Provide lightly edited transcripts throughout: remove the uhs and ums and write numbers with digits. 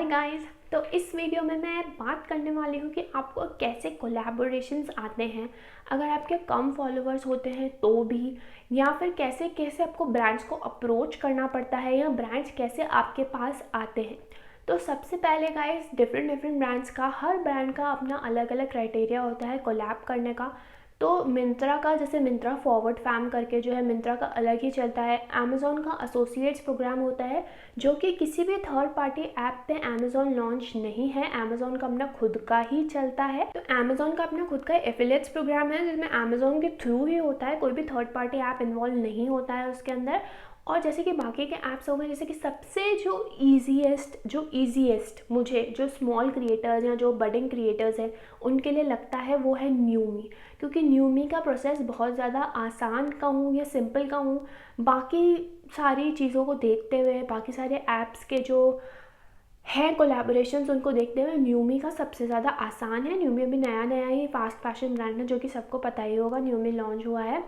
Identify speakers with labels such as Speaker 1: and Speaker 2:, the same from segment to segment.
Speaker 1: Hi guys. तो इस video में मैं बात करने वाली हूँ कि आपको कैसे कोलैबोरेशंस आते हैं, अगर आपके कम फॉलोअर्स होते हैं तो भी, या फिर कैसे कैसे आपको ब्रांड्स को अप्रोच करना पड़ता है या ब्रांड्स कैसे आपके पास आते हैं। तो सबसे पहले गाइस, डिफरेंट ब्रांड्स का, हर ब्रांड का अपना अलग अलग क्राइटेरिया होता है कोलैब करने का। तो मिंत्रा का, जैसे मिंत्रा फॉरवर्ड फैम करके जो है, मिंत्रा का अलग ही चलता है। अमेज़ॉन का एसोसिएट्स प्रोग्राम होता है जो कि किसी भी थर्ड पार्टी ऐप पे अमेज़ॉन लॉन्च नहीं है, अमेज़ॉन का अपना खुद का ही चलता है। तो अमेज़ॉन का अपना खुद का एफिलिएट्स प्रोग्राम है जिसमें अमेज़ॉन के थ्रू ही होता है, कोई भी थर्ड पार्टी ऐप इन्वॉल्व नहीं होता है उसके अंदर। और जैसे कि बाकी के ऐप्स हो गए, जैसे कि सबसे जो ईजीएस्ट मुझे, जो स्मॉल क्रिएटर्स या जो बडिंग क्रिएटर्स हैं उनके लिए लगता है, वो है न्यूमी। क्योंकि न्यूमी का प्रोसेस बहुत ज़्यादा आसान कहूँ या सिंपल कहूँ, बाकी सारी चीज़ों को देखते हुए, बाकी सारे ऐप्स के जो है कोलैबोरेशंस उनको देखते हुए न्यूमी का सबसे ज़्यादा आसान है। न्यूमी अभी नया नया ही फास्ट फैशन ब्रांड है, जो कि सबको पता ही होगा, न्यूमी लॉन्च हुआ है।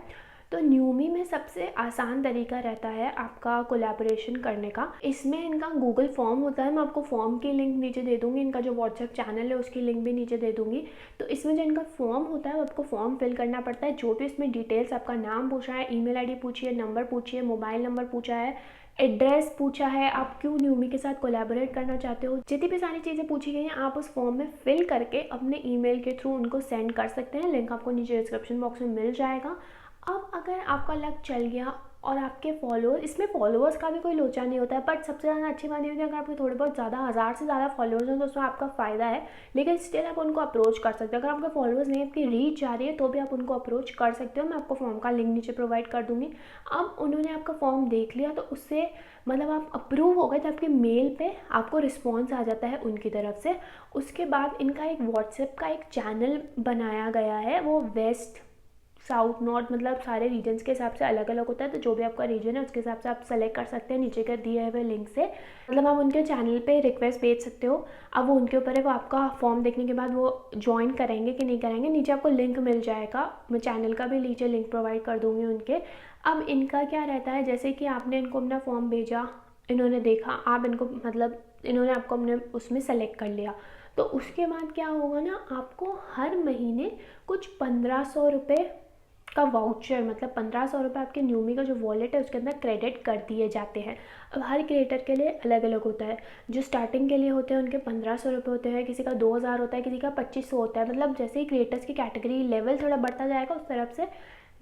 Speaker 1: तो न्यूमी में सबसे आसान तरीका रहता है आपका कोलैबोरेशन करने का। इसमें इनका गूगल फॉर्म होता है, मैं आपको फॉर्म की लिंक नीचे दे दूँगी, इनका जो व्हाट्सएप चैनल है उसकी लिंक भी नीचे दे दूँगी। तो इसमें जो इनका फॉर्म होता है वो आपको फॉर्म फिल करना पड़ता है। जो भी इसमें डिटेल्स, आपका नाम पूछा है, ईमेल आईडी पूछी है, नंबर पूछी है, मोबाइल नंबर पूछा है, एड्रेस पूछा है, आप क्यों न्यूमी के साथ कोलैबोरेट करना चाहते हो, जितनी भी सारी चीज़ें पूछी गई हैं आप उस फॉर्म में फिल करके अपने ईमेल के थ्रू उनको सेंड कर सकते हैं। लिंक आपको नीचे डिस्क्रिप्शन बॉक्स में मिल जाएगा। अब अगर आपका लक चल गया और आपके फॉलोअर्स, इसमें फॉलोअर्स का भी कोई लोचा नहीं होता है, बट सबसे ज़्यादा अच्छी बात ये होती है अगर आपके थोड़े बहुत ज़्यादा, 1000 से ज़्यादा फॉलोअर्स हैं तो उसमें आपका फ़ायदा है, लेकिन स्टिल आप उनको अप्रोच कर सकते हो। अगर आपके फॉलोअर्स नहीं, आपकी रीच जा रही है, तो भी आप उनको अप्रोच कर सकते हो। मैं आपको फॉर्म का लिंक नीचे प्रोवाइड कर दूँगी। अब उन्होंने आपका फॉर्म देख लिया तो उससे मतलब आप अप्रूव हो गए तो आपके मेल पे आपको रिस्पॉन्स आ जाता है उनकी तरफ से। उसके बाद इनका एक व्हाट्सएप का एक चैनल बनाया गया है, वो वेस्ट, साउथ, नॉर्थ, मतलब सारे रीजन्स के हिसाब से अलग अलग होता है। तो जो भी आपका रीजन है उसके हिसाब से आप सेलेक्ट कर सकते हैं नीचे के दिए हुए लिंक से। मतलब आप उनके चैनल पे रिक्वेस्ट भेज सकते हो। अब वो उनके ऊपर है, वो आपका फॉर्म देखने के बाद वो ज्वाइन करेंगे कि नहीं करेंगे। नीचे आपको लिंक मिल जाएगा, मैं चैनल का भी नीचे लिंक प्रोवाइड कर दूँगी उनके। अब इनका क्या रहता है, जैसे कि आपने इनको अपना फॉर्म भेजा, इन्होंने देखा, आप इनको मतलब इन्होंने आपको अपने उसमें सेलेक्ट कर लिया, तो उसके बाद क्या होगा ना, आपको हर महीने कुछ 1500 रुपये का वाउचर, मतलब 1500 रुपये आपके न्यूमी का जो वॉलेट है उसके अंदर क्रेडिट कर दिए जाते हैं। अब हर क्रिएटर के लिए अलग अलग होता है। जो स्टार्टिंग के लिए होते हैं उनके 1500 रुपये होते हैं, किसी का 2000 होता है, किसी का 2500 होता है। मतलब जैसे ही क्रिएटर्स की कैटेगरी लेवल थोड़ा बढ़ता जाएगा उस तरफ से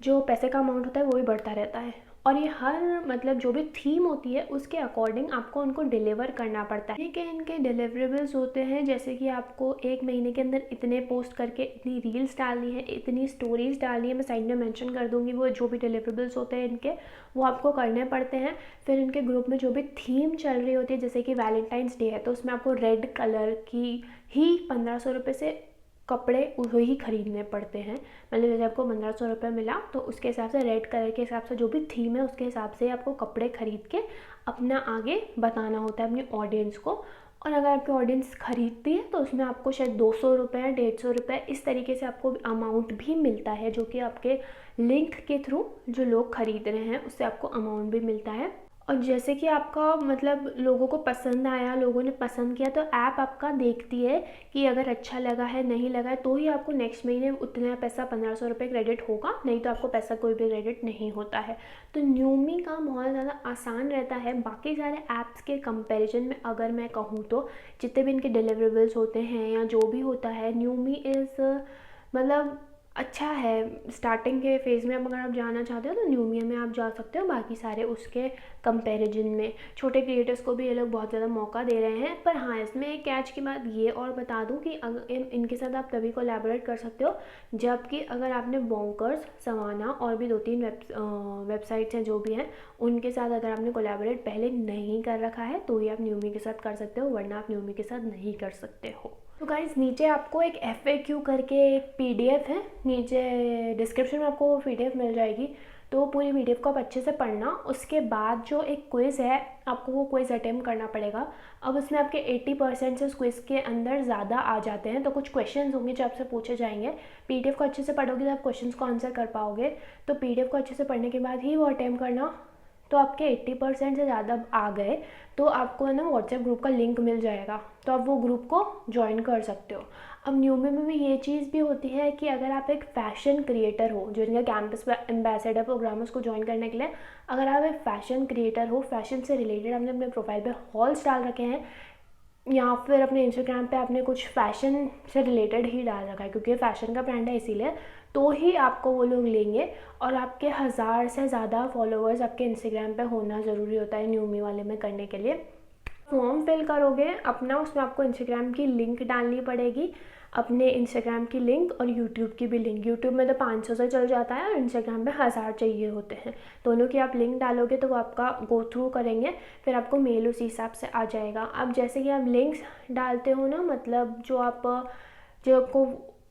Speaker 1: जो पैसे का अमाउंट होता है वो भी बढ़ता रहता है। और ये हर मतलब जो भी थीम होती है उसके अकॉर्डिंग आपको उनको डिलीवर करना पड़ता है। कि इनके डिलीवरेबल्स होते हैं, जैसे कि आपको एक महीने के अंदर इतने पोस्ट करके इतनी रील्स डालनी है, इतनी स्टोरीज डालनी है, मैं साइड में मेंशन कर दूंगी वो जो भी डिलीवरेबल्स होते हैं इनके, वो आपको करने पड़ते हैं। फिर इनके ग्रुप में जो भी थीम चल रही होती है, जैसे कि वैलेंटाइंस डे है तो उसमें आपको रेड कलर की ही 1500 रुपये से कपड़े वही खरीदने पड़ते हैं। मतलब जैसे आपको 1500 रुपये मिला तो उसके हिसाब से रेड कलर के हिसाब से जो भी थीम है उसके हिसाब से आपको कपड़े खरीद के अपना आगे बताना होता है अपनी ऑडियंस को। और अगर आपकी ऑडियंस खरीदती है तो उसमें आपको शायद 200 रुपये या 150 रुपये इस तरीके से आपको अमाउंट भी मिलता है, जो कि आपके लिंक के थ्रू जो लोग खरीद रहे हैं उससे आपको अमाउंट भी मिलता है। और जैसे कि आपका मतलब लोगों को पसंद आया, लोगों ने पसंद किया, तो ऐप आपका देखती है कि अगर अच्छा लगा है, नहीं लगा है, तो ही आपको नेक्स्ट महीने उतना पैसा 1500 रुपये क्रेडिट होगा, नहीं तो आपको पैसा कोई भी क्रेडिट नहीं होता है। तो न्यूमी का बहुत ज़्यादा आसान रहता है बाकी सारे ऐप्स के कंपैरिजन में। अगर मैं कहूँ तो जितने भी इनके डिलीवरेबल्स होते हैं या जो भी होता है, न्यूमी इज़ मतलब अच्छा है। स्टार्टिंग के फेज़ में अब अगर आप जाना चाहते हो तो न्यूमी में आप जा सकते हो, बाकी सारे उसके कंपैरिजन में। छोटे क्रिएटर्स को भी ये लोग बहुत ज़्यादा मौका दे रहे हैं। पर हाँ, इसमें एक कैच की बात ये और बता दूं कि इनके साथ आप तभी कोलैबोरेट कर सकते हो जबकि अगर आपने बॉन्कर्स, सवाना और भी 2-3 वेबसाइट्स हैं जो भी हैं, उनके साथ अगर आपने कोलैबोरेट पहले नहीं कर रखा है तो ही आप न्यूमी के साथ कर सकते हो, वरना आप न्यूमी के साथ नहीं कर सकते हो। तो गाइस, नीचे आपको एक FAQ करके एक PDF है, नीचे डिस्क्रिप्शन में आपको वो PDF मिल जाएगी। तो पूरी PDF को आप अच्छे से पढ़ना। उसके बाद जो एक क्विज़ है, आपको वो क्विज़ अटेम्प्ट करना पड़ेगा। अब उसमें आपके 80% से उस क्विज़ के अंदर ज़्यादा आ जाते हैं, तो कुछ क्वेश्चंस होंगे जो आपसे पूछे जाएंगे। PDF को अच्छे से पढ़ोगे तो आप क्वेश्चंस को आंसर कर पाओगे। तो PDF को अच्छे से पढ़ने के बाद ही वो अटेम्प्ट करना। तो आपके 80% से ज़्यादा आ गए तो आपको है ना व्हाट्सएप ग्रुप का लिंक मिल जाएगा, तो आप वो ग्रुप को ज्वाइन कर सकते हो। अब न्यूमी में भी ये चीज़ भी होती है कि अगर आप एक फ़ैशन क्रिएटर हो, जो इनका कैंपस एम्बेसडर प्रोग्राम है उसको ज्वाइन करने के लिए, अगर आप एक फ़ैशन क्रिएटर हो, फैशन से रिलेटेड आपने अपने प्रोफाइल पे हॉल्स डाल रखे हैं या फिर अपने इंस्टाग्राम पे आपने कुछ फ़ैशन से रिलेटेड ही डाल रखा है क्योंकि ये फ़ैशन का ब्रांड है इसीलिए, तो ही आपको वो लोग लेंगे। और आपके 1000 से ज़्यादा फॉलोअर्स आपके इंस्टाग्राम पे होना ज़रूरी होता है न्यूमी वाले में करने के लिए। फॉर्म फिल करोगे अपना, उसमें आपको इंस्टाग्राम की लिंक डालनी पड़ेगी, अपने इंस्टाग्राम की लिंक और यूट्यूब की भी लिंक। यूट्यूब में तो 500 से चल जाता है और इंस्टाग्राम में 1000 चाहिए होते हैं। दोनों की आप लिंक डालोगे तो वो आपका गो थ्रू करेंगे, फिर आपको मेल उसी हिसाब से आ जाएगा। अब जैसे कि आप लिंक्स डालते हो ना, मतलब जो आपको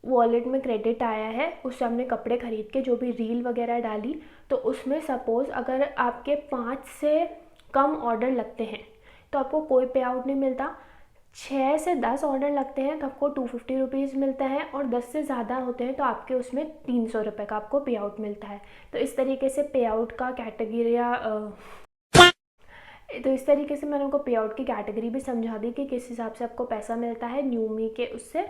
Speaker 1: वॉलेट में क्रेडिट आया है उससे आपने कपड़े ख़रीद के जो भी रील वगैरह डाली, तो उसमें सपोज़ अगर आपके 5 से कम ऑर्डर लगते हैं तो आपको कोई पे आउट नहीं मिलता। 6 से 10 ऑर्डर लगते हैं तो आपको 250 रुपीज़ मिलता है, और 10 से ज़्यादा होते हैं तो आपके उसमें 300 रुपये का आपको पे आउट मिलता है। तो इस तरीके से पे आउट का कैटेगरी तो इस तरीके से मैंने उनको पे आउट की कैटेगरी भी समझा दी कि किस हिसाब से आपको पैसा मिलता है न्यूमी के उससे।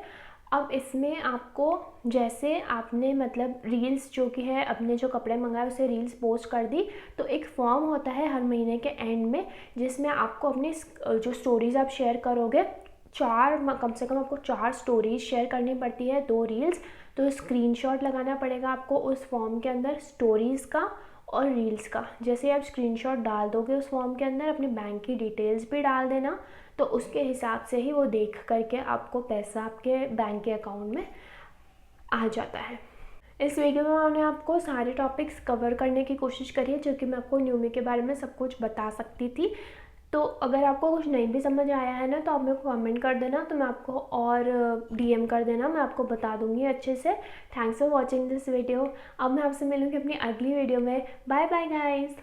Speaker 1: अब इसमें आपको जैसे आपने मतलब रील्स जो कि है अपने जो कपड़े मंगाए उसे रील्स पोस्ट कर दी, तो एक फॉर्म होता है हर महीने के एंड में जिसमें आपको अपनी जो स्टोरीज़ आप शेयर करोगे, कम से कम आपको 4 स्टोरीज शेयर करनी पड़ती है, 2 रील्स। तो स्क्रीनशॉट लगाना पड़ेगा आपको उस फॉर्म के अंदर स्टोरीज़ का और रील्स का। जैसे आप स्क्रीनशॉट डाल दोगे उस फॉर्म के अंदर, अपनी बैंक की डिटेल्स भी डाल देना, तो उसके हिसाब से ही वो देख करके आपको पैसा आपके बैंक के अकाउंट में आ जाता है। इस वीडियो में मैंने आपको सारे टॉपिक्स कवर करने की कोशिश करी है जो कि मैं आपको न्यूमी के बारे में सब कुछ बता सकती थी। तो अगर आपको कुछ नहीं भी समझ आया है ना तो आप मेरे को कमेंट कर देना, तो मैं आपको और डीएम कर देना, मैं आपको बता दूंगी अच्छे से। Thanks for watching this video. अब मैं आपसे मिलूँगी अपनी अगली वीडियो में। Bye bye guys.